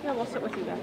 Yeah, we'll sit with you guys.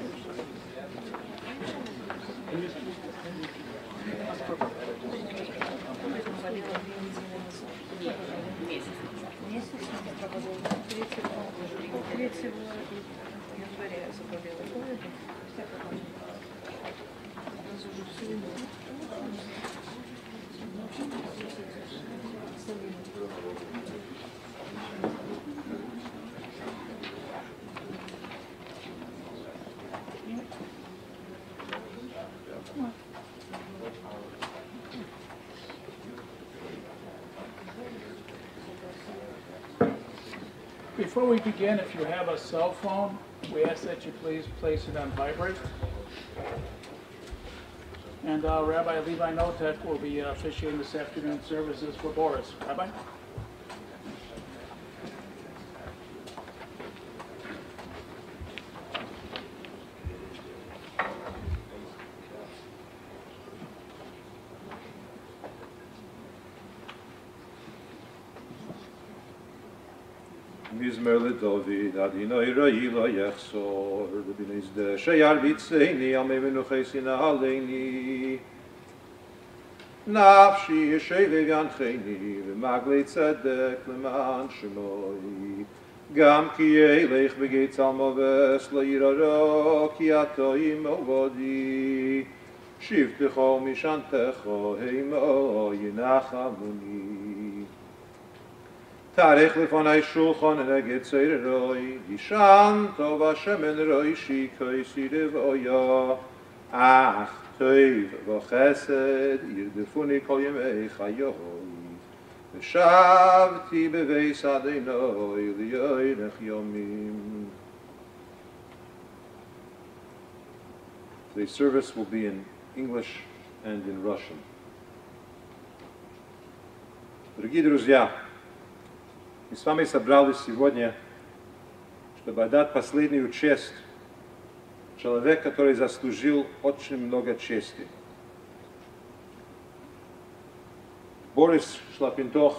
Before we begin, if you have a cell phone, we ask that you please place it on vibrate. And Rabbi Levi Notek will be officiating this afternoon's services for Boris. Rabbi? Mizmer LeDavid, Adonai Ro'i lo yachzor, B'nei sheyar b'tzeini, Amei v'nuchesina aleini. Nafshi yeshevev yancheni, V'maglei tzedek leman shemoi. Gam ki yelech b'geit zalmoves, Le'iraro ki ato imo vodi. Shivtecho mishantecho, Heimo yinachamuni. Tarech lefonai shulchan neged seiroi, Dishan tov Hashem roi shikoi sirevoya, Ach toiv v'chesed yirdefuni kol yemei chayoi, V'shavti beveis Adonai liyoirech yomim. Today's service will be in English and in Russian. Дорогие друзья, мы с вами собрались сегодня, чтобы отдать последнюю честь человеку, который заслужил очень много чести. Борис Shlyapintokh,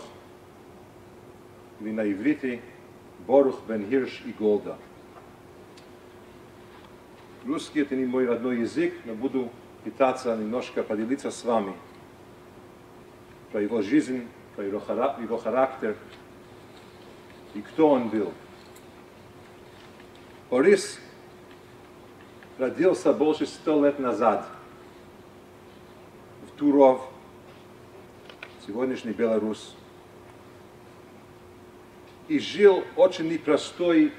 или на иврите Борух бен Хирш и Голда. Русский это не мой родной язык, но буду пытаться немножко поделиться с вами про его жизнь, про его характер, и кто он был. Борис родился больше 100 лет назад в Туров, сегодняшний Беларусь, и жил очень непростой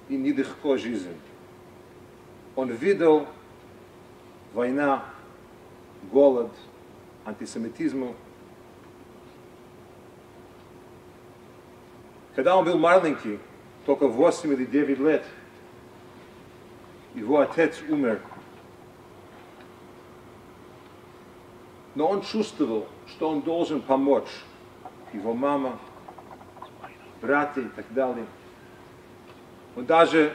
и нелегкой жизнь. Он видел война, голод, антисемитизм. Когда он был маленький, только 8 или 9 лет, его отец умер. Но он чувствовал, что он должен помочь его мама, братья и так далее. Он даже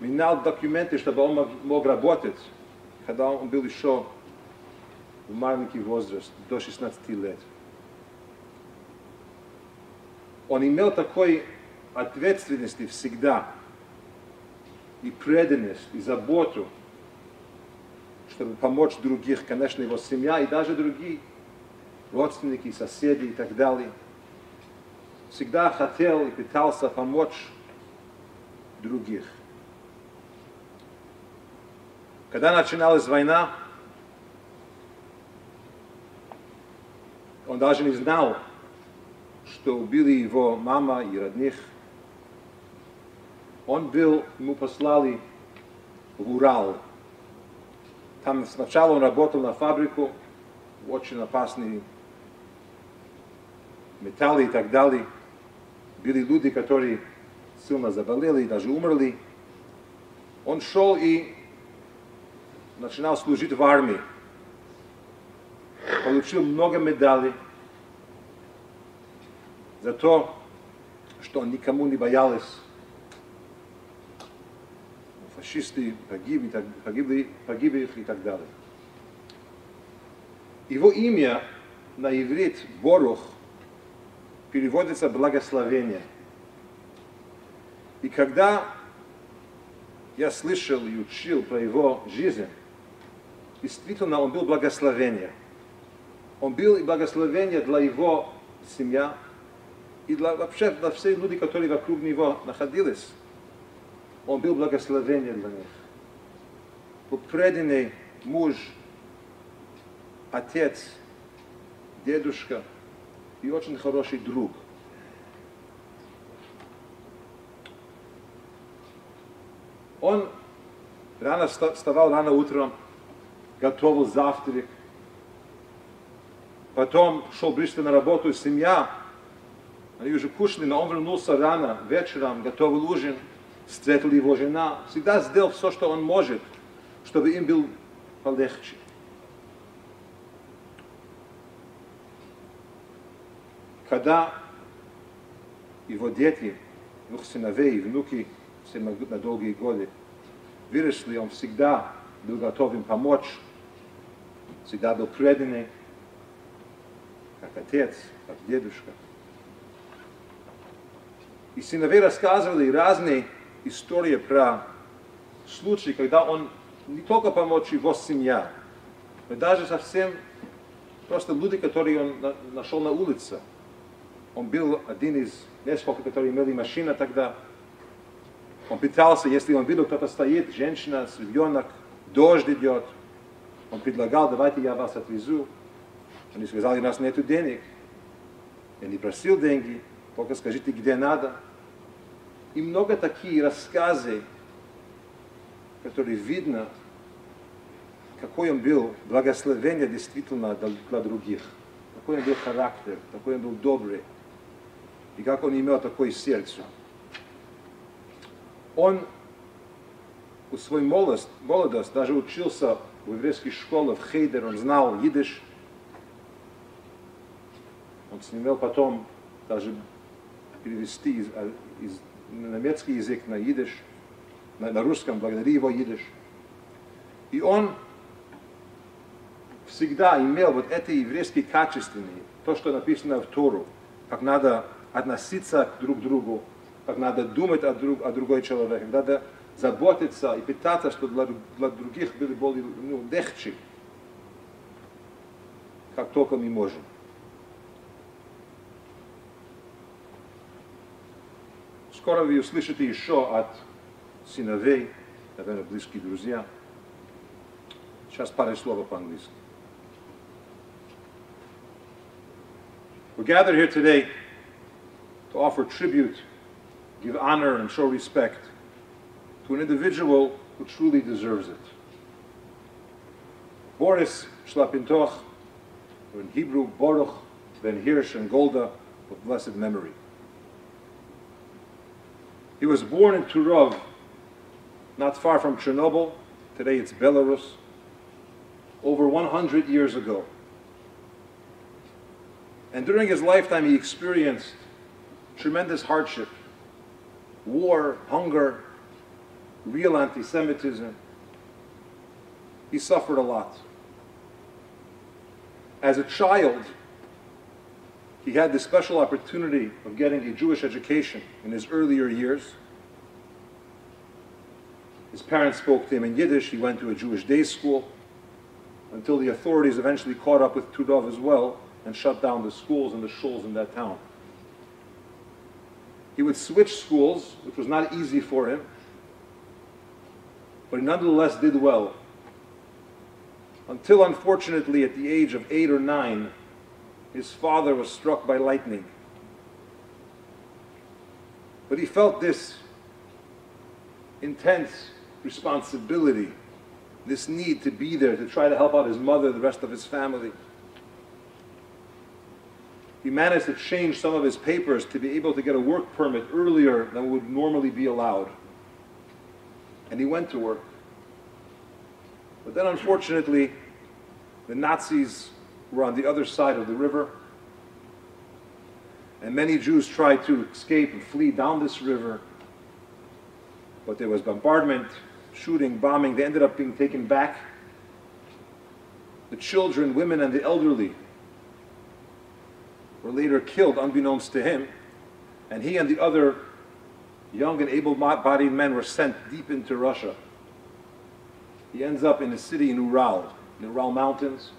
менял документы, чтобы он мог работать, когда он был еще в маленький возраст, до 16 лет. Он имел такой ответственности всегда, и преданность, и заботу, чтобы помочь других, конечно, его семья и даже другие родственники, соседи и так далее. Всегда хотел и пытался помочь других. Когда начиналась война, он даже не знал, что убили его мама и родных. Ему послали в Урал. Там сначала он работал на фабрику, очень опасные металлы и так далее. Были люди, которые сильно заболели и даже умерли. Он шел и начинал служить в армии. Получил много медалей за то, что он никому не боялся. Фашисты погибли и так далее. Его имя на иврит Борух переводится «благословение». И когда я слышал и учил про его жизнь, действительно он был благословение. Он был и благословение для его семьи, и вообще для всех людей, которые вокруг него находились. Он был благословение для них. Был преданный муж, отец, дедушка и очень хороший друг. Он вставал рано утром, готовил завтрак, потом шел быстро на работу, семья, они уже кушали, но он вернулся рано, вечером, готовил ужин, встретил его жена, всегда сделал все, что он может, чтобы им было полегче. Когда его дети, его сыновей и внуки, все на долгие годы, выросли, он всегда был готов им помочь, всегда был преданный, как отец, как дедушка. И сыновей рассказывали разные истории про случаи, когда он не только помог его семье, но даже совсем просто люди, которые он нашел на улице. Он был один из нескольких, которые имели машину тогда. Он пытался, если он видел, кто-то стоит, женщина, ребенок, дождь идет, он предлагал, давайте я вас отвезу. Они сказали, у нас нет денег. Я не просил деньги, только скажите, где надо. И много таких рассказов, которые видно, какой он был благословение действительно для других. Какой он был характер, какой он был добрый. И как он имел такое сердце. Он в свою молодость даже учился в еврейской школе, в Хейдер, он знал идиш. Он сумел потом даже перевести на немецкий язык на идиш, на русском, благодаря его идиш. И он всегда имел вот эти еврейские качества, то, что написано в Тору, как надо относиться друг к другу, как надо думать о другой человеке, как надо заботиться и пытаться, чтобы для других были более легче, как только мы можем. Скоро вы услышите еще от сыновей, наверное, близкие друзья. Сейчас пару слов по-английски. We're gathered here today to offer tribute, give honor and show respect to an individual who truly deserves it. Boris Shlyapintokh, or in Hebrew, Baruch ben Hirsch and Golda, of blessed memory. He was born in Turov, not far from Chernobyl, today it's Belarus, over 100 years ago. And during his lifetime he experienced tremendous hardship, war, hunger, real anti-Semitism. He suffered a lot. As a child, he had the special opportunity of getting a Jewish education in his earlier years. His parents spoke to him in Yiddish. He went to a Jewish day school until the authorities eventually caught up with Tudov as well and shut down the schools and the shuls in that town. He would switch schools, which was not easy for him, but he nonetheless did well. Until, unfortunately, at the age of 8 or 9, his father was struck by lightning. But he felt this intense responsibility, this need to be there to try to help out his mother, the rest of his family. He managed to change some of his papers to be able to get a work permit earlier than would normally be allowed. And he went to work. But then, unfortunately, the Nazis were on the other side of the river, and many Jews tried to escape and flee down this river, but there was bombardment, shooting, bombing. They ended up being taken back. The children, women, and the elderly were later killed unbeknownst to him, and he and the other young and able-bodied men were sent deep into Russia. He ends up in a city in the Ural Mountains,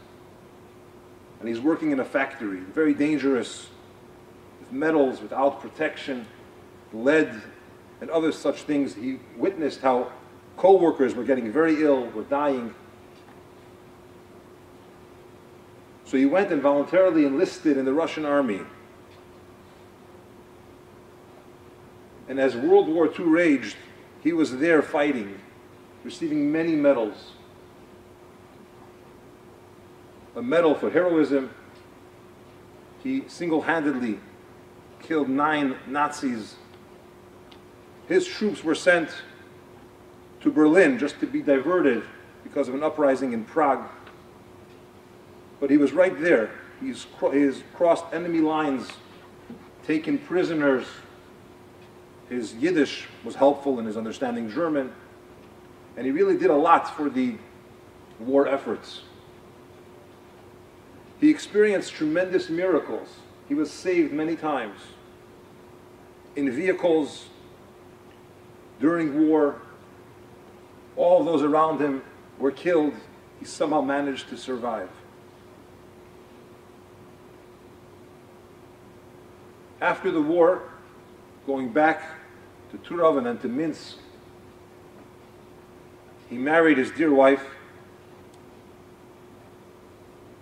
and he's working in a factory, very dangerous, with metals, without protection, lead, and other such things. He witnessed how co-workers were getting very ill, were dying. So he went and voluntarily enlisted in the Russian army. And as World War II raged, he was there fighting, receiving many medals. A medal for heroism. He single-handedly killed 9 Nazis. His troops were sent to Berlin just to be diverted because of an uprising in Prague. But he was right there. He's crossed enemy lines, taken prisoners. His Yiddish was helpful in his understanding German, and he really did a lot for the war efforts. He experienced tremendous miracles. He was saved many times. In vehicles, during war, all of those around him were killed. He somehow managed to survive. After the war, going back to Turov and then to Minsk, he married his dear wife,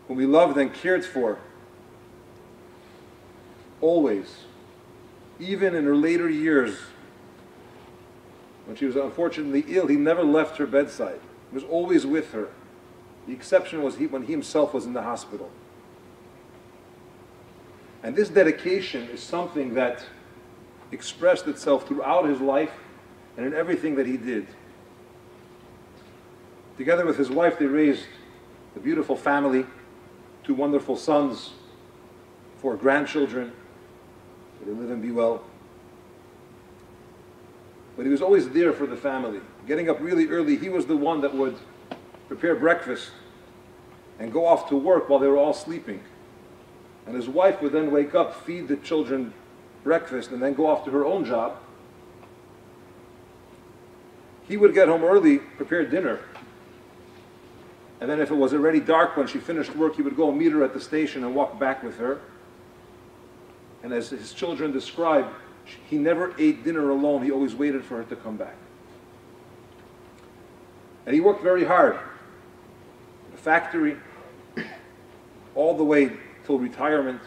whom he loved and cared for, always. Even in her later years, when she was unfortunately ill, he never left her bedside. He was always with her. The exception was when he himself was in the hospital. And this dedication is something that expressed itself throughout his life and in everything that he did. Together with his wife, they raised a beautiful family, 2 wonderful sons, 4 grandchildren. They live and be well. But he was always there for the family. Getting up really early, he was the one that would prepare breakfast and go off to work while they were all sleeping. And his wife would then wake up, feed the children breakfast, and then go off to her own job. He would get home early, prepare dinner. And then if it was already dark when she finished work, he would go and meet her at the station and walk back with her. And as his children describe, he never ate dinner alone. He always waited for her to come back. And he worked very hard. The factory, all the way till retirement.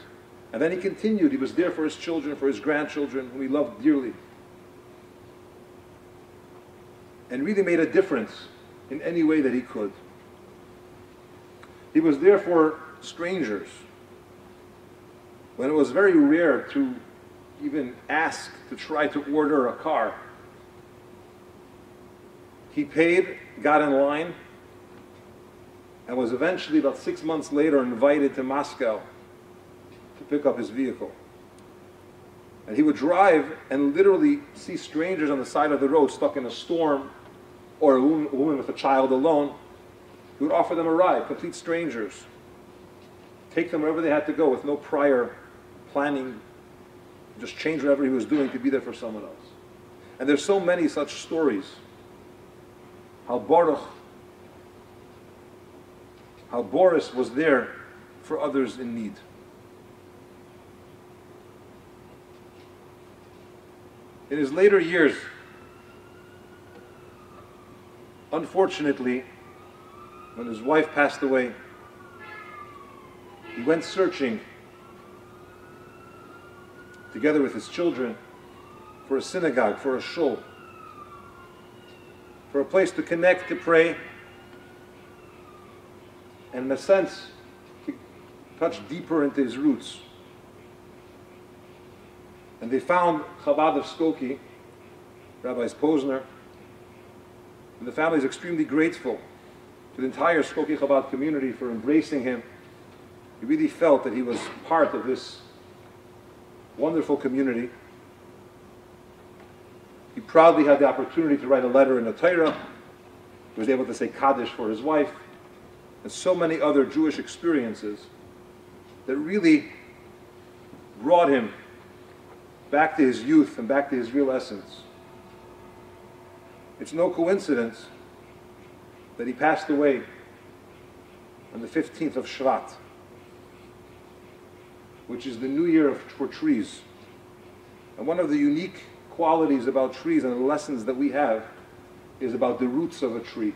And then he continued. He was there for his children, for his grandchildren, whom he loved dearly. And really made a difference in any way that he could. He was there for strangers. When it was very rare to even ask to try to order a car, he paid, got in line, and was eventually, about 6 months later, invited to Moscow to pick up his vehicle. And he would drive and literally see strangers on the side of the road stuck in a storm, or a woman with a child alone. He would offer them a ride, complete strangers. Take them wherever they had to go with no prior planning. Just change whatever he was doing to be there for someone else. And there's so many such stories. How Boris was there for others in need. In his later years, unfortunately, when his wife passed away, he went searching together with his children for a synagogue, for a shul, for a place to connect, to pray, and in a sense, to touch deeper into his roots. And they found Chabad of Skokie, Rabbi Posner, and the family is extremely grateful to the entire Skokie Chabad community for embracing him. He really felt that he was part of this wonderful community. He proudly had the opportunity to write a letter in the Torah. He was able to say Kaddish for his wife, and so many other Jewish experiences that really brought him back to his youth and back to his real essence. It's no coincidence that he passed away on the 15th of Shvat, which is the new year for trees. And one of the unique qualities about trees and the lessons that we have is about the roots of a tree.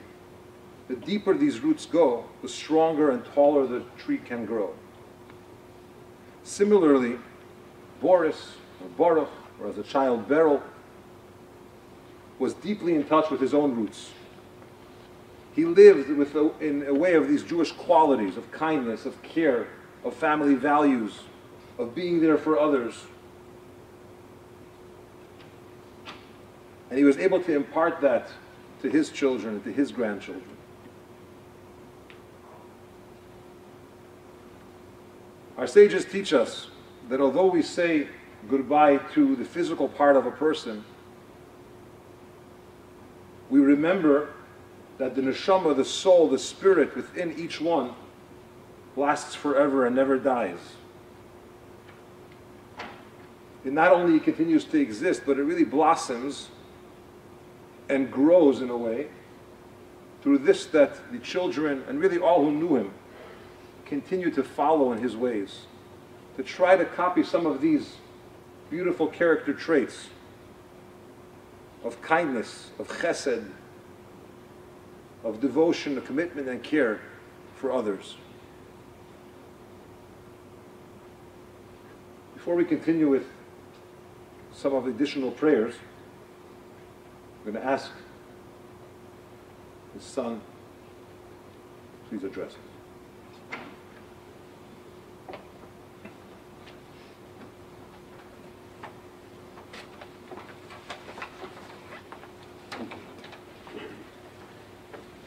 The deeper these roots go, the stronger and taller the tree can grow. Similarly, Boris, or Baruch, or as a child Beryl, was deeply in touch with his own roots. He lived in a way of these Jewish qualities, of kindness, of care, of family values, of being there for others. And he was able to impart that to his children and to his grandchildren. Our sages teach us that although we say goodbye to the physical part of a person, we remember that the neshama, the soul, the spirit within each one lasts forever and never dies. It not only continues to exist, but it really blossoms and grows in a way through this, that the children, and really all who knew him, continue to follow in his ways, to try to copy some of these beautiful character traits of kindness, of chesed, of devotion, of commitment and care for others. Before we continue with some of the additional prayers, I'm going to ask his son, please address us.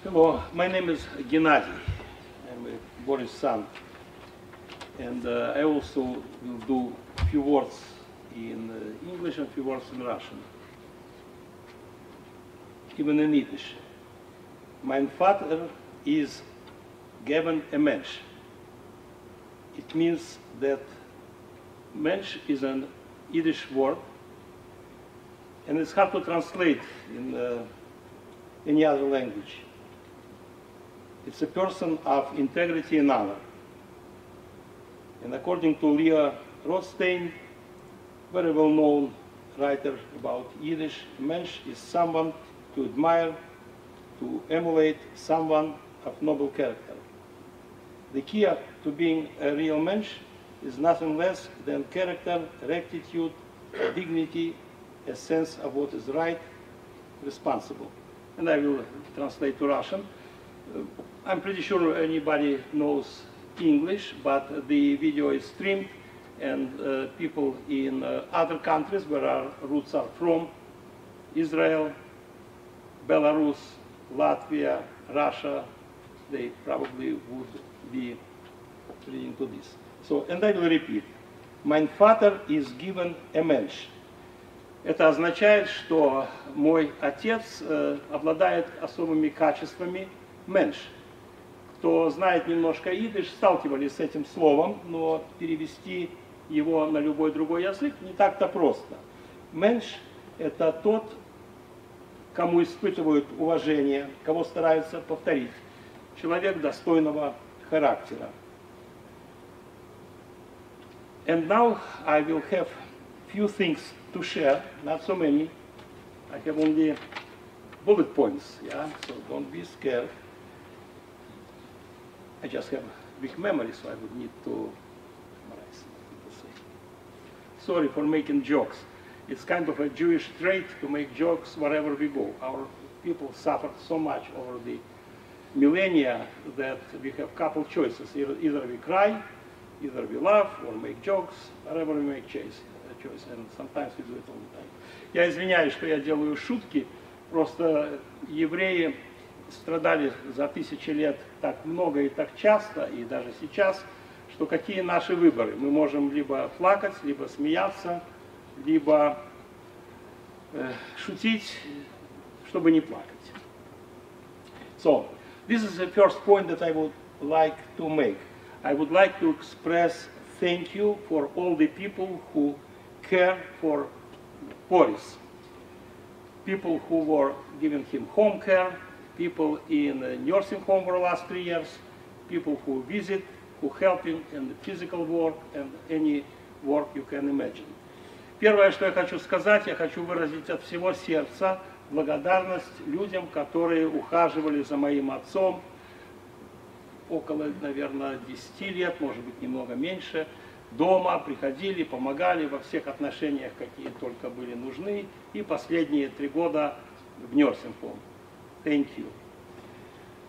Hello, my name is Gennady. I'm Boris' son. And I also will do a few words in English and a few words in Russian. Even in Yiddish. Mein Vater is given a Mensch. It means that Mensch is an Yiddish word, and it's hard to translate in any other language. It's a person of integrity and honor. And according to Leo Rothstein, very well-known writer about Yiddish, Mensch is someone to admire, to emulate, someone of noble character. The key to being a real Mensch is nothing less than character, rectitude, dignity, a sense of what is right, responsible. And I will translate to Russian. I'm pretty sure anybody knows English, but the video is streamed, and people in other countries where our roots are from, Israel, Belarus, Latvia, Russia, they probably would be reading to this. So, and I will repeat. Mein Vater is given a Mensch. Это означает, что мой отец обладает особыми качествами Менш. Кто знает немножко идиш, сталкивались с этим словом, но перевести его на любой другой язык не так-то просто. Менш – это тот, кому испытывают уважение, кого стараются повторить. Человек достойного характера. And now I will have few things to share, not so many. I have only bullet points, yeah, so don't be scared. I just have big memory, so I would need to memorize. Sorry for making jokes. It's kind of a Jewish trait to make jokes wherever we go. Our people suffered so much over the millennia that we have a couple choices. Either we cry, either we laugh, or make jokes, wherever we make choice. And sometimes we do it all the time. Я извиняюсь, что я делаю шутки. Просто евреи страдали за тысячи лет так много и так часто, и даже сейчас, что какие наши выборы? Мы можем либо плакать, либо смеяться, либо шутить, чтобы не плакать. So, this is the first point that I would like to make. I would like to express thank you for all the people who care for Boris. people who were giving him home care, people in a nursing home for the last 3 years, people who visit, who help him in the physical work and any work you can imagine. Первое, что я хочу сказать, я хочу выразить от всего сердца благодарность людям, которые ухаживали за моим отцом около, наверное, 10 лет, может быть, немного меньше, дома, приходили, помогали во всех отношениях, какие только были нужны, и последние 3 года в nursing home. Thank you.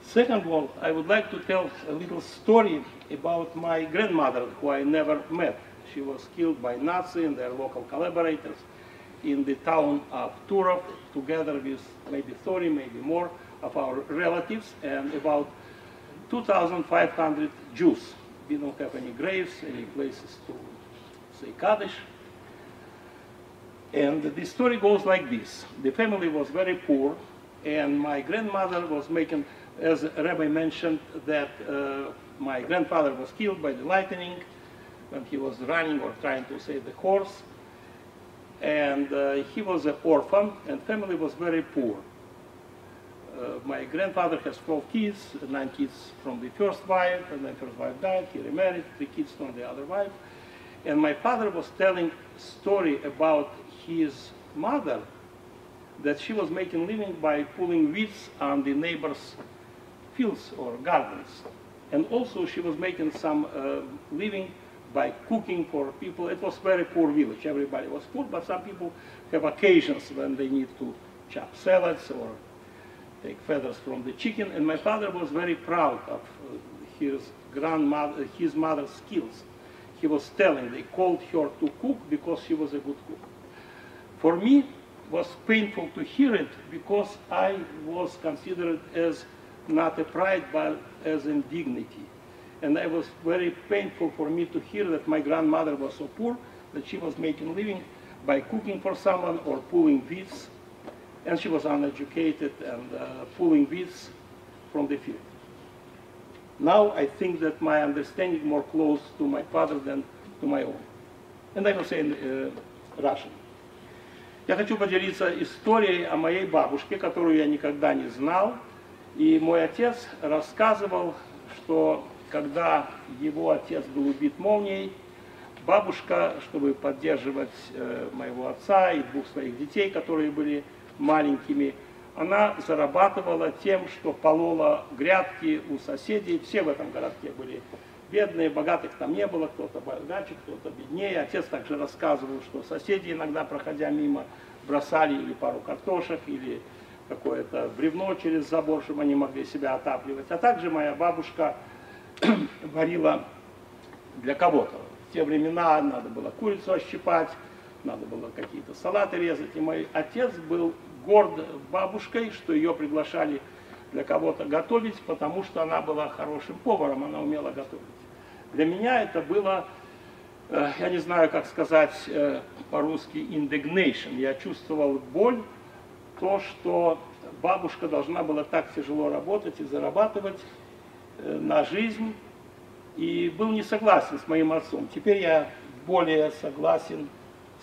Second one, I would like to tell a little story about my grandmother, who I never met. She was killed by Nazis and their local collaborators in the town of Turov, together with maybe 30, maybe more of our relatives, and about 2,500 Jews. We don't have any graves, any places to say Kaddish. And the story goes like this. The family was very poor, and my grandmother was making, as Rabbi mentioned, that my grandfather was killed by the lightning when he was running or trying to save the horse. And he was an orphan, and family was very poor. My grandfather has 12 kids, 9 kids from the first wife, and then first wife died, he remarried, 3 kids from the other wife. And my father was telling a story about his mother, that she was making living by pulling weeds on the neighbors' fields or gardens. And also she was making some living by cooking for people. It was a very poor village, everybody was poor, but some people have occasions when they need to chop salads or take feathers from the chicken, and my father was very proud of his mother's skills. He was telling, they called her to cook because she was a good cook. For me, it was painful to hear it because I was considered as not a pride, but as indignity. And it was very painful for me to hear that my grandmother was so poor that she was making living by cooking for someone or pulling weeds. And she was uneducated and pulling weeds from the field. Now I think that my understanding more close to my father than to my own. And I will say in Russian. Я хочу поделиться историей о моей бабушке, которую я никогда не знал. И мой отец рассказывал, что когда его отец был убит молнией, бабушка, чтобы поддерживать моего отца и 2 своих детей, которые были маленькими, она зарабатывала тем, что полола грядки у соседей. Все в этом городке были бедные, богатых там не было, кто-то богаче, кто-то беднее. Отец также рассказывал, что соседи иногда, проходя мимо, бросали или пару картошек, или какое-то бревно через забор, чтобы они могли себя отапливать. А также моя бабушка варила для кого-то. В те времена надо было курицу ощипать, надо было какие-то салаты резать. И мой отец был горд бабушкой, что ее приглашали для кого-то готовить, потому что она была хорошим поваром, она умела готовить. Для меня это было, я не знаю, как сказать по-русски, indignation. Я чувствовал боль, то, что бабушка должна была так тяжело работать и зарабатывать на жизнь, и был не согласен с моим отцом. Теперь я более согласен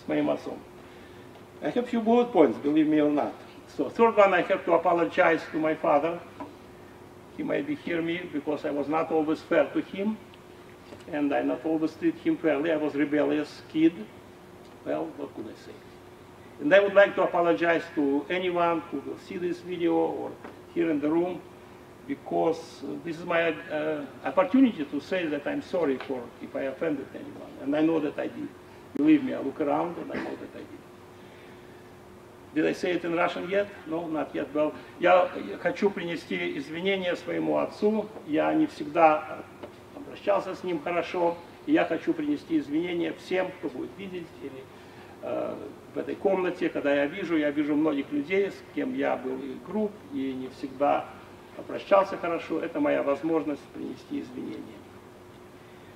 с моим отцом. I have a few bullet points, believe me or not. So, third one, I have to apologize to my father. He maybe hear me because I was not always fair to him, and I not always treat him fairly. I was a rebellious kid. Well, what could I say? And I would like to apologize to anyone who will see this video or here in the room, because this is my opportunity to say that I'm sorry for if I offended anyone, and I know that I did. Believe me, I look around and I know that I did. Did I say it in Russian yet? No, not yet. Well, я хочу принести извинения своему отцу. Я не всегда обращался с ним хорошо, и я хочу принести извинения всем, кто будет видеть или в этой комнате, когда я вижу многих людей, с кем я был и груб, и не всегда обращался хорошо. Это моя возможность принести извинения.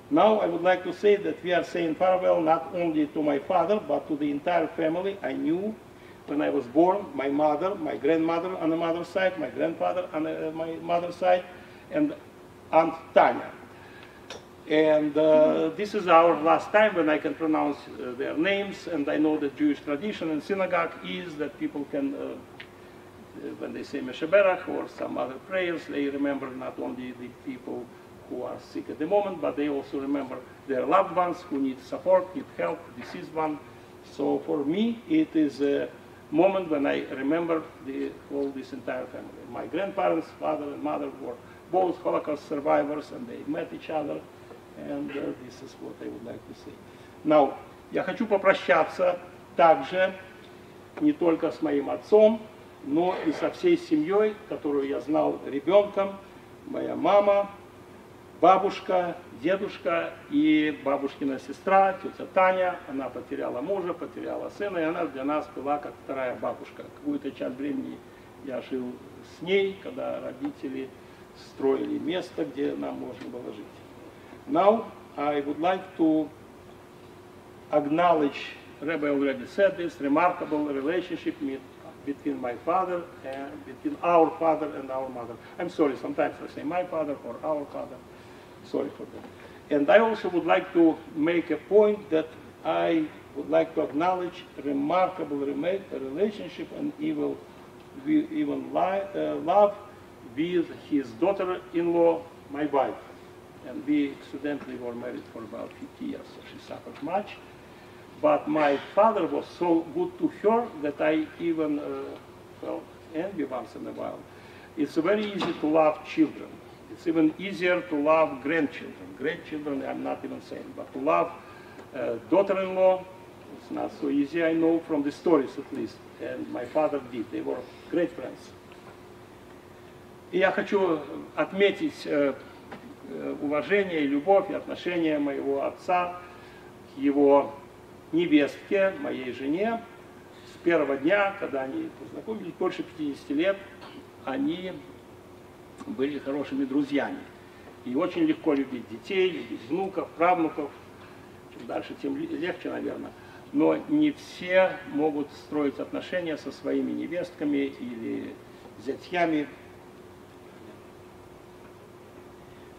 Now I would like to say that we are saying farewell not only to my father, but to the entire family I knew when I was born, my mother, my grandmother on the mother's side, my grandfather on my mother's side, and Aunt Tanya. And this is our last time when I can pronounce their names, and I know that Jewish tradition in synagogue is that people can, when they say Mesheberach or some other prayers, they remember not only the people who are sick at the moment, but they also remember their loved ones who need support, need help, deceased one. So for me, it is a moment when I remember all this entire family. My grandparents, father and mother, were both Holocaust survivors, and they met each other. And this is what I would like to say. Now, я хочу попрощаться также не только с моим отцом, но и со всей семьей, которую я знал ребенком. Моя мама, бабушка, дедушка и бабушкина сестра, тетя Таня. Она потеряла мужа, потеряла сына, и она для нас была как вторая бабушка. Какую-то часть времени я жил с ней, когда родители строили место, где нам можно было жить. Now, I would like to acknowledge, Rebbe already said this, remarkable relationship between my father and between our father and our mother. I'm sorry, sometimes I say my father or our father. Sorry for that. And I also would like to make a point that I would like to acknowledge remarkable relationship and even love with his daughter-in-law, my wife. And we accidentally were married for about 50 years, so she suffered much. But my father was so good to her that I even felt envy once in a while. It's very easy to love children. It's even easier to love grandchildren. Grandchildren, I'm not even saying, but to love daughter-in-law, it's not so easy, I know from the stories at least. And my father did. They were great friends. И я хочу отметить уважение и любовь и отношение моего отца к его невестке, моей жене. С первого дня, когда они познакомились, больше 50 лет, они были хорошими друзьями. И очень легко любить детей, любить внуков, правнуков. Чем дальше, тем легче, наверное. Но не все могут строить отношения со своими невестками или зятьями.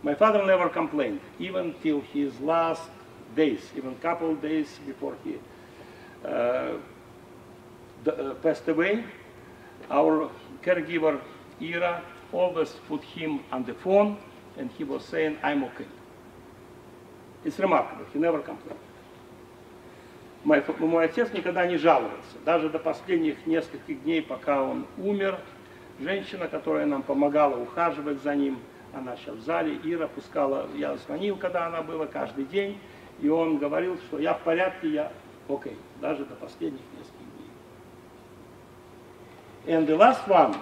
My father never complained, even till his last days, even a couple of days before he passed away. Our caregiver, Ira, always put him on the phone, and he was saying, I'm okay. It's remarkable, he never complained. Мой отец никогда не жаловался, даже до последних нескольких дней, пока он умер. Женщина, которая нам помогала ухаживать за ним, она сейчас в зале, Ира пускала, я звонил, когда она была, каждый день, и он говорил, что я в порядке, я окей, даже до последних нескольких дней. And the last one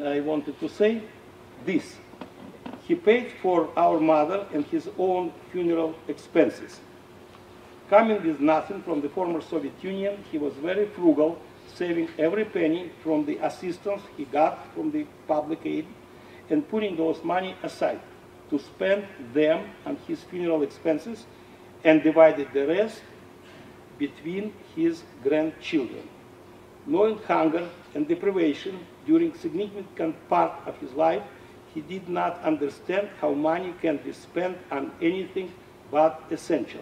I wanted to say this. He paid for our mother and his own funeral expenses. Coming with nothing from the former Soviet Union, he was very frugal, saving every penny from the assistance he got from the public aid, and putting those money aside to spend them on his funeral expenses, and divided the rest between his grandchildren. Knowing hunger and deprivation during significant part of his life, he did not understand how money can be spent on anything but essential.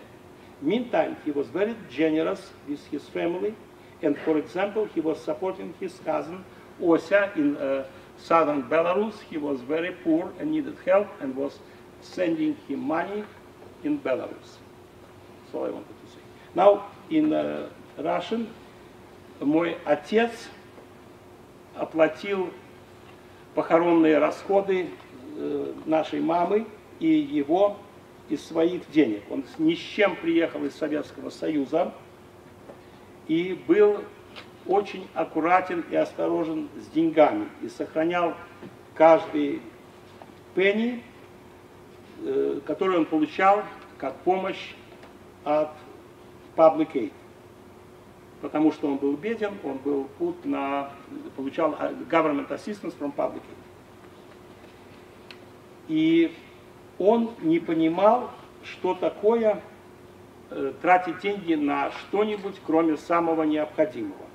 Meantime, he was very generous with his family, and for example, he was supporting his cousin Osia in southern Belarus. He was very poor and needed help, and was sending him money in Belarus. That's all I wanted to say. Now, in Russian, мой отец оплатил похоронные расходы нашей мамы и его из своих денег. Он ни с чем приехал из Советского Союза и был очень аккуратен и осторожен с деньгами и сохранял каждый пенни, который он получал как помощь от Public Aid. Потому что он был беден, он был получал government assistance from Public Aid. И он не понимал, что такое тратить деньги на что-нибудь, кроме самого необходимого.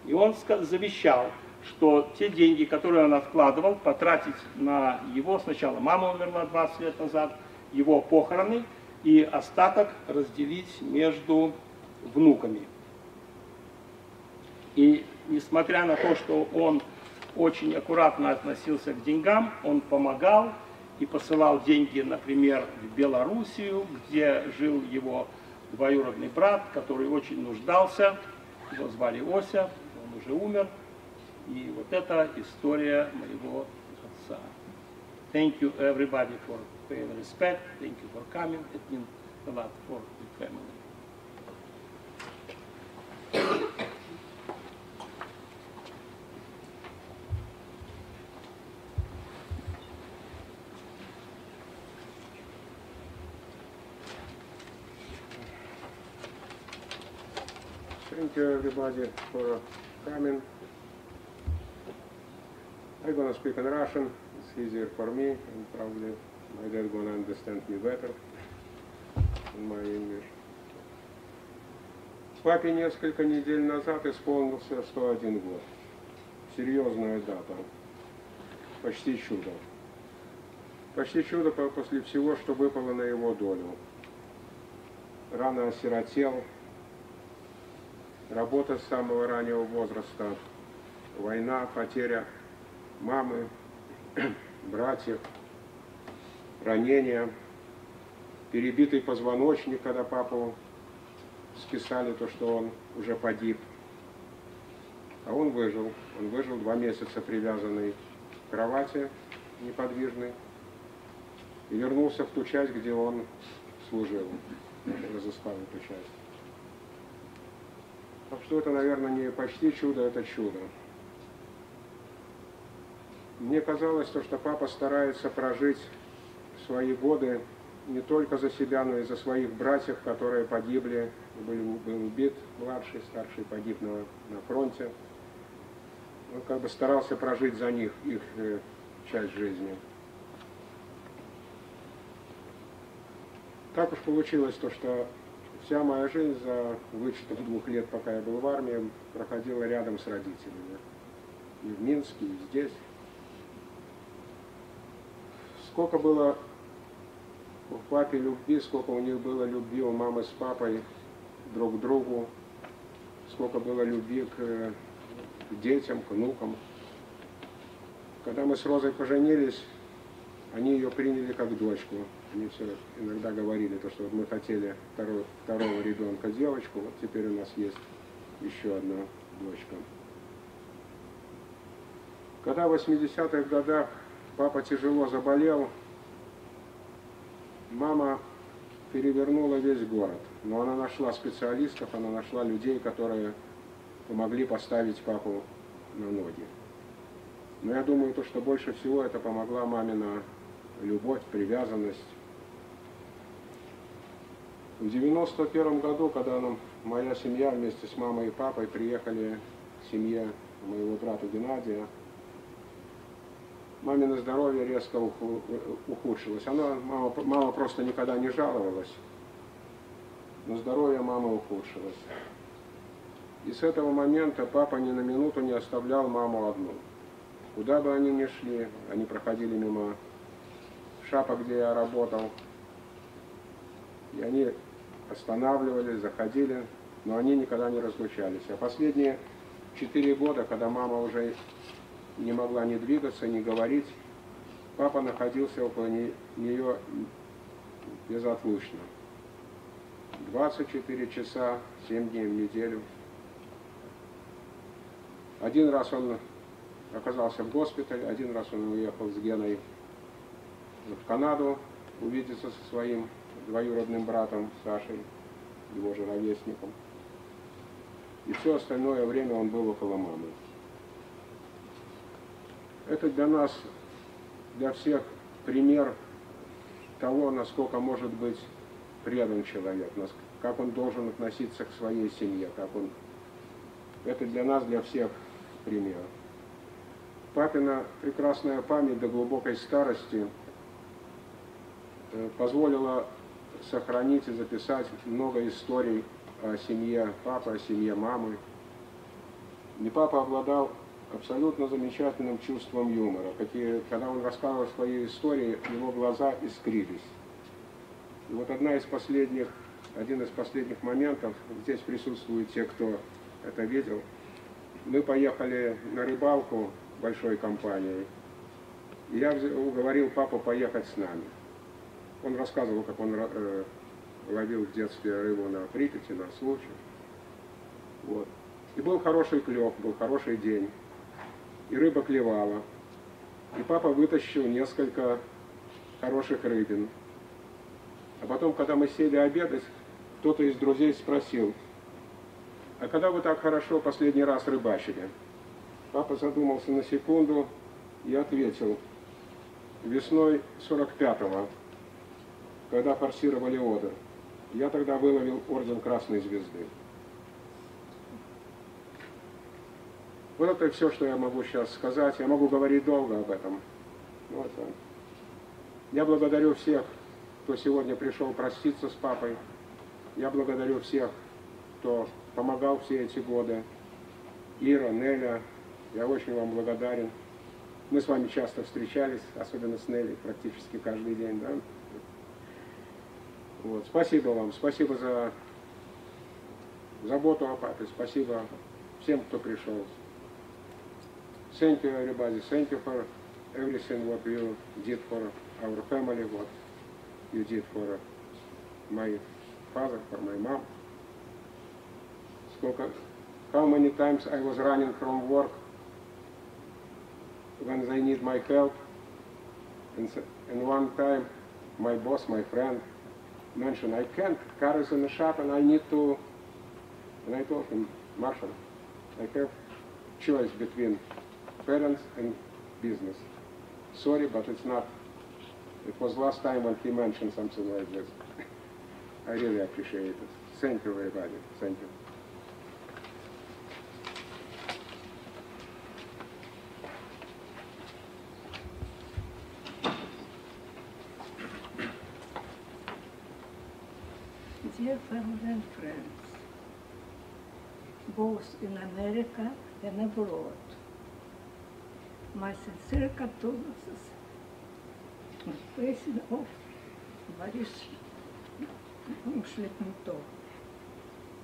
И он завещал, что те деньги, которые он откладывал, потратить на его, сначала мама умерла 20 лет назад, его похороны и остаток разделить между внуками. И несмотря на то, что он очень аккуратно относился к деньгам, он помогал и посылал деньги, например, в Белоруссию, где жил его двоюродный брат, который очень нуждался. Его звали Ося, он уже умер. И вот это история моего отца. Thank you everybody for paying respect. Thank you for coming. It means a lot for the family. Thank you everybody for coming. I'm gonna speak in Russian. It's easier for me, and probably my dad gonna understand me better in my English. Папе несколько недель назад исполнился 101 год. Серьезная дата. Почти чудо. Почти чудо после всего, что выпало на его долю. Рано осиротел. Работа с самого раннего возраста, война, потеря мамы, братьев, ранения, перебитый позвоночник, когда папу списали, то, что он уже погиб. А он выжил 2 месяца привязанный к кровати, неподвижный, и вернулся в ту часть, где он служил, разыскал эту часть. Так что это, наверное, не почти чудо, это чудо. Мне казалось, что папа старается прожить свои годы не только за себя, но и за своих братьев, которые погибли, был убит, младший, старший погиб на фронте. Он как бы старался прожить за них их часть жизни. Так уж получилось то, что вся моя жизнь, за вычетом 2 лет, пока я был в армии, проходила рядом с родителями. И в Минске, и здесь. Сколько было у папы любви, сколько у них было любви у мамы с папой друг к другу, сколько было любви к детям, к внукам. Когда мы с Розой поженились, они ее приняли как дочку. Они все иногда говорили, что вот мы хотели второго ребенка девочку, вот теперь у нас есть еще одна дочка. Когда в 80-х годах папа тяжело заболел, мама перевернула весь город. Но она нашла специалистов, она нашла людей, которые помогли поставить папу на ноги. Но я думаю, что больше всего это помогла мамина любовь, привязанность. В 91 году, когда моя семья вместе с мамой и папой приехали к семье моего брата Геннадия, мамино здоровье резко ухудшилось. Мама просто никогда не жаловалась, но здоровье мамы ухудшилось. И с этого момента папа ни на минуту не оставлял маму одну. Куда бы они ни шли, они проходили мимо шапок, где я работал, и они останавливались, заходили, но они никогда не разлучались. А последние 4 года, когда мама уже не могла ни двигаться, ни говорить, папа находился около нее безотлучно. 24 часа, 7 дней в неделю. Один раз он оказался в госпитале, один раз он уехал с Геной в Канаду увидеться со своим двоюродным братом Сашей, его же ровесником. И все остальное время он был около мамы. Это для нас, для всех пример того, насколько может быть предан человек, как он должен относиться к своей семье, Это для нас, для всех пример. Папина прекрасная память до глубокой старости позволила сохранить и записать много историй о семье папы, о семье мамы. И папа обладал абсолютно замечательным чувством юмора. Когда он рассказывал свои истории, его глаза искрились. И вот один из последних моментов, здесь присутствуют те, кто это видел. Мы поехали на рыбалку большой компанией, и я уговорил папу поехать с нами. Он рассказывал, как он ловил в детстве рыбу на Припяти, на Случае. Вот. И был хороший клев, был хороший день, и рыба клевала. И папа вытащил несколько хороших рыбин. А потом, когда мы сели обедать, кто-то из друзей спросил: а когда вы так хорошо последний раз рыбачили? Папа задумался на секунду и ответил: весной 45-го, когда форсировали Одер, я тогда выловил орден Красной Звезды. Вот это все, что я могу сейчас сказать. Я могу говорить долго об этом. Вот. Я благодарю всех, кто сегодня пришел проститься с папой. Я благодарю всех, кто помогал все эти годы. Ира, Неля, я очень вам благодарен. Мы с вами часто встречались, особенно с Нелей, практически каждый день. Да? Вот. Спасибо вам, спасибо за заботу о папе, спасибо всем, кто пришел. Thank you, everybody. Thank you for everything what you did for our family, what you did for my father, for my mom. How many times I was running from work when they need my help, and one time my boss, my friend, mentioned, I can't, car is in the shop and I need to, and I told him, Marshall, I have choice between parents and business. Sorry, but it's not. It was last time when he mentioned something like this. I really appreciate it. Thank you, everybody. Thank you. Dear family and friends, both in America and abroad, my sincere condolences on the passing of Boris Shlyapintokh,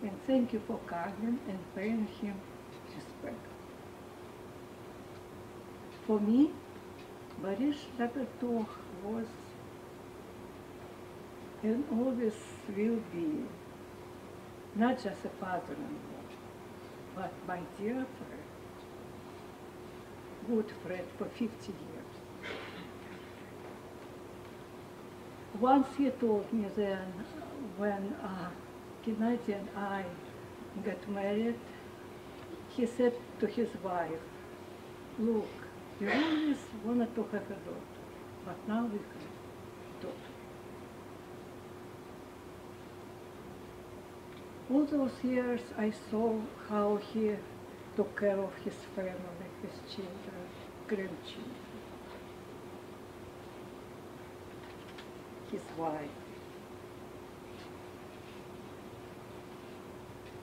and thank you for coming and paying him respect. For me, Boris Shlyapintokh was and always will be not just a father-in-law, but my dear friend, good friend for 50 years. Once he told me then, when Gennady and I got married, he said to his wife, look, we always wanted to have a daughter, but now we have a daughter. All those years I saw how he took care of his family, his children, grandchildren, his wife.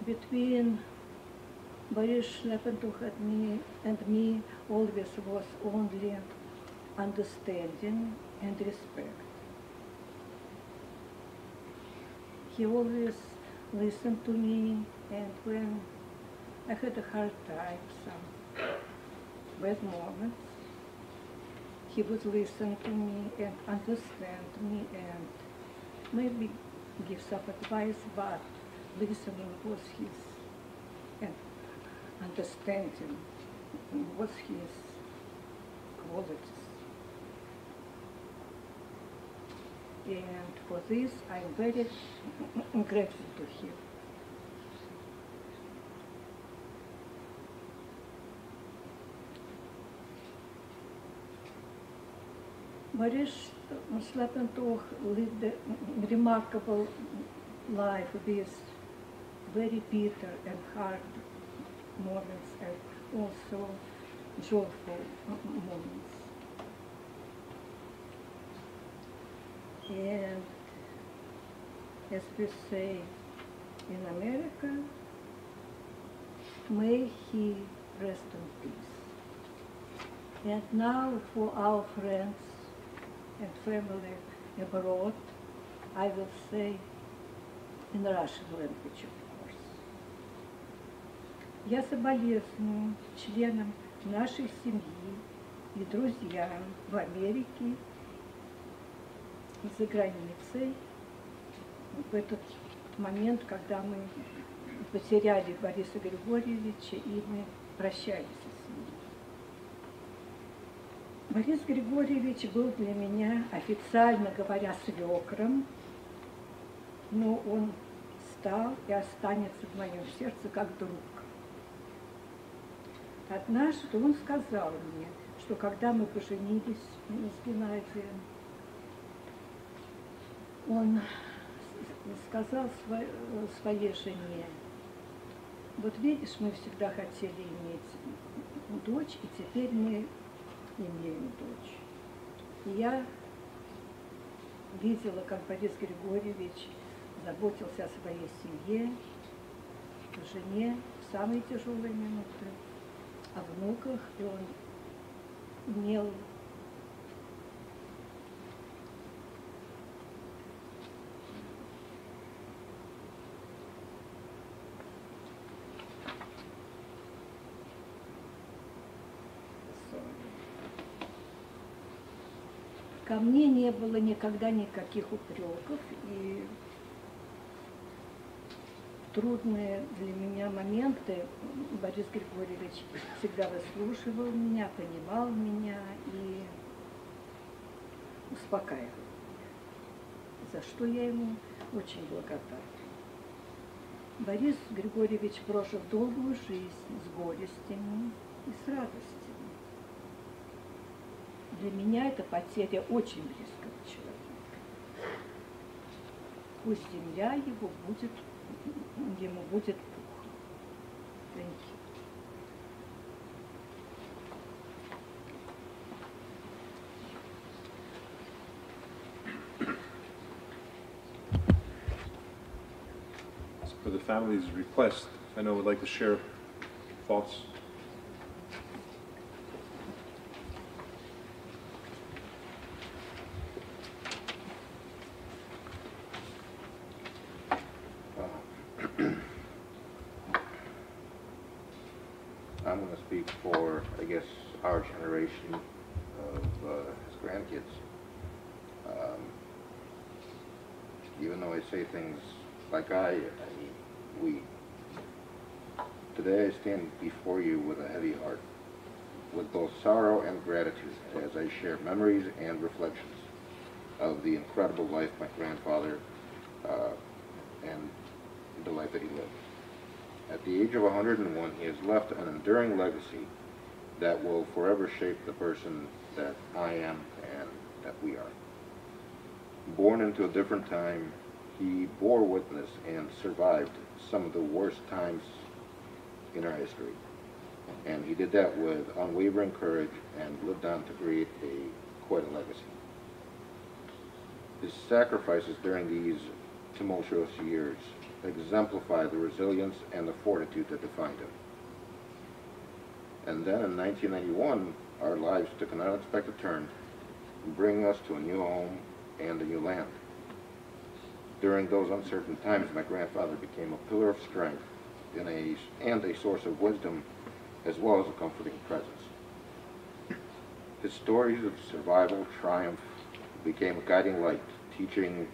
Between Boris Shlyapintokh and me always was only understanding and respect. He always listened to me, and when I had a hard time, some bad moments, he would listen to me and understand me and maybe give some advice, but listening was his, and understanding was his qualities. And for this, I'm very grateful to him. Boris Shlyapintokh lived a remarkable life with very bitter and hard moments and also joyful moments. And as we say in America, may he rest in peace. And now for our friends and family abroad, I will say in Russian language, of course. Я соболезную членам нашей семьи и друзьям в Америке и за границей в этот момент, когда мы потеряли Бориса Григорьевича и мы прощались с ним. Борис Григорьевич был для меня, официально говоря, свекром, но он стал и останется в моем сердце как друг. Однажды он сказал мне, что когда мы поженились с Геннадием, он сказал своей жене: вот видишь, мы всегда хотели иметь дочь, и теперь мы имеем дочь. И я видела, как Борис Григорьевич заботился о своей семье, о жене в самые тяжелые минуты, о внуках, и он имел ко мне не было никогда никаких упреков, и трудные для меня моменты Борис Григорьевич всегда выслушивал меня, понимал меня и успокаивал меня, за что я ему очень благодарна. Борис Григорьевич прожил долгую жизнь с горестями и с радостями. Для меня это потеря очень близкого человека. Пусть земля ему будет пухом. Thank you. For the family's request, I know would like to share thoughts. I'm going to speak for, I guess, our generation of his grandkids. Even though I say things like today I stand before you with a heavy heart, with both sorrow and gratitude, as I share memories and reflections of the incredible life my grandfather and the life that he lived. At the age of 101, he has left an enduring legacy that will forever shape the person that I am and that we are. Born into a different time, he bore witness and survived some of the worst times in our history. And he did that with unwavering courage and lived on to create quite a legacy. His sacrifices during these tumultuous years exemplify the resilience and the fortitude that defined him. And then in 1991, our lives took an unexpected turn, bringing us to a new home and a new land. During those uncertain times, my grandfather became a pillar of strength and a source of wisdom, as well as a comforting presence. His stories of survival, triumph, became a guiding light, teaching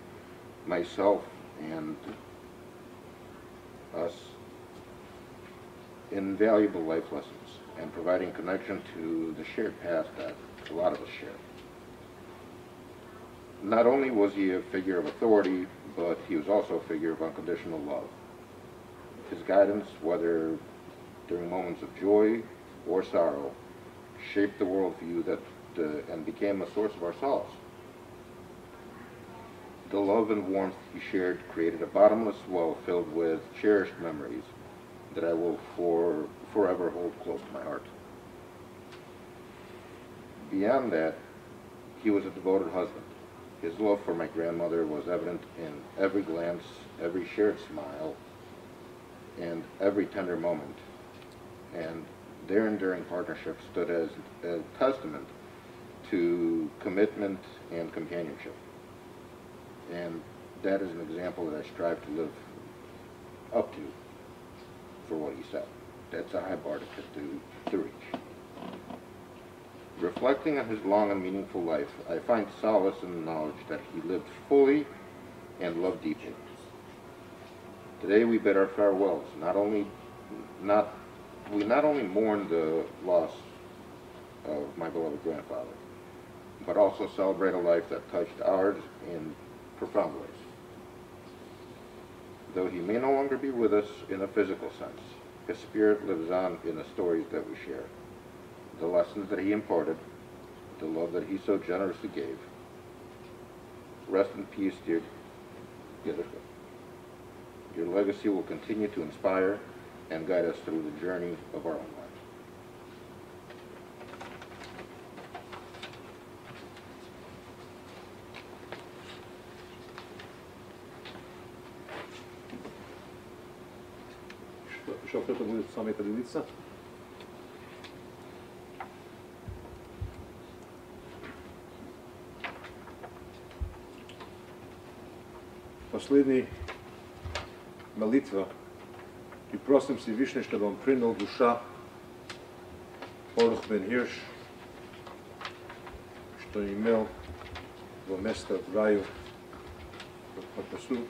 myself and us invaluable life lessons and providing connection to the shared past that a lot of us share. Not only was he a figure of authority, but he was also a figure of unconditional love. His guidance, whether during moments of joy or sorrow, shaped the worldview and became a source of our solace. The love and warmth he shared created a bottomless well filled with cherished memories that I will forever hold close to my heart. Beyond that, he was a devoted husband. His love for my grandmother was evident in every glance, every shared smile, and every tender moment. And their enduring partnership stood as a testament to commitment and companionship. And that is an example that I strive to live up to for what he said. That's a high bar to reach. Reflecting on his long and meaningful life, I find solace in the knowledge that he lived fully and loved deeply. Today we bid our farewells. We not only mourn the loss of my beloved grandfather, but also celebrate a life that touched ours in profound ways. Though he may no longer be with us in a physical sense, his spirit lives on in the stories that we share, the lessons that he imparted, the love that he so generously gave. Rest in peace, dear Gidder. Your legacy will continue to inspire and guide us through the journey of our own lives. Что кто-то будет с вами поделиться? Последний молитва. И просим Всевышний, чтобы он принял душа Борис бен Хирш, что имел его место в раю,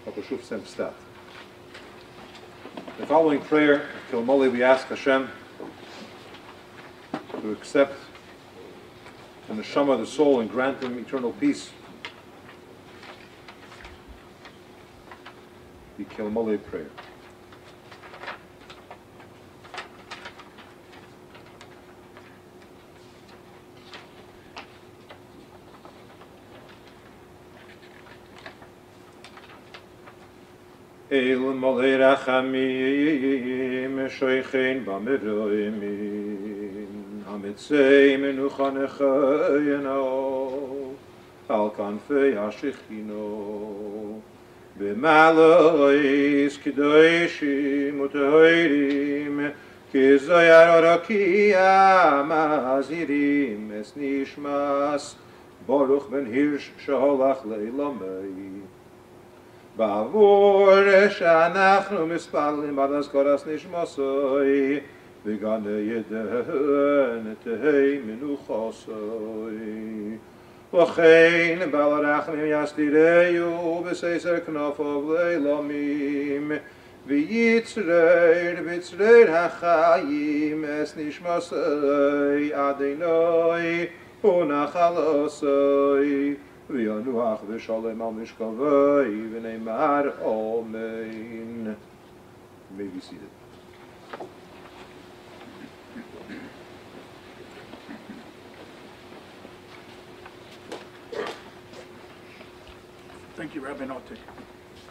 попрошу всем встать. The following prayer, Kilmoli, we ask Hashem to accept the neshama of the soul and grant him eternal peace. The Kilmoli prayer. El molei rachamim shoichein b'meroim hamitzei menucha nechayeno al kanfei hashechino b'malois kedoshim u'tehorim kizayar orakia mazirim es nishmas Baruch ben Hirsch sheholach leilamei בעבור שאנחנו מספלים עד אזכרת נשמתו בגן עדן תהי מנוחתו וכן בעל רחמים יסתירהו בסתר כנפיו לעולמים ויצרר בצרר החיים את נשמתו אדוני ונחלתו וינוח ושלום על משכבו ונאמר אמן. You may be seated. Thank you, Rabbi Notik.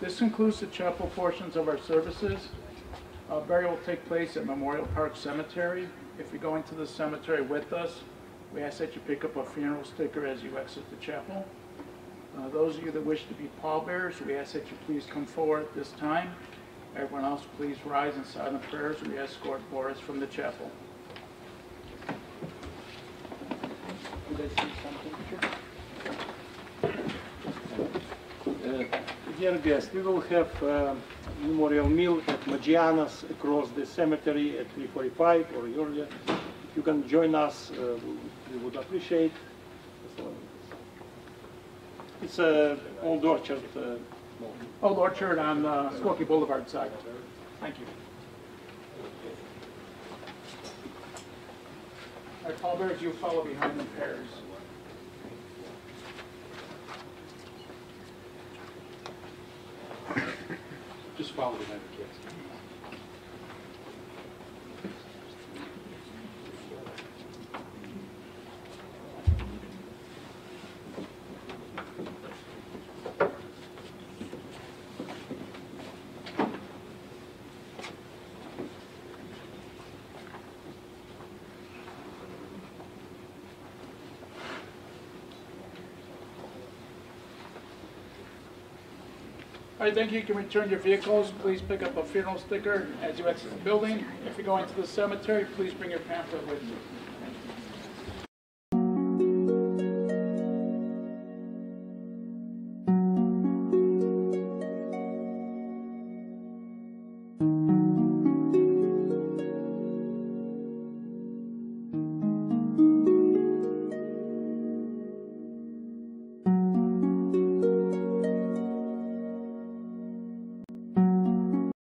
This concludes the chapel portions of our services. Burial will take place at Memorial Park Cemetery. If you're going to the cemetery with us, we ask that you pick up a funeral sticker as you exit the chapel. Those of you that wish to be pallbearers, we ask that you please come forward at this time. Everyone else, please rise in silent prayers. We escort Boris from the chapel. Did I see something? Dear guests, we will have a memorial meal at Magiana's across the cemetery at 3:45 or earlier. If you can join us, we would appreciate. It's an old orchard. Old Orchard on Skokie Blvd side. Thank you. All right, pallbearers, you follow behind the pairs. Just follow behind the kids. All right, thank you. You can return your vehicles. Please pick up a funeral sticker as you exit the building. If you're going to the cemetery, please bring your pamphlet with you.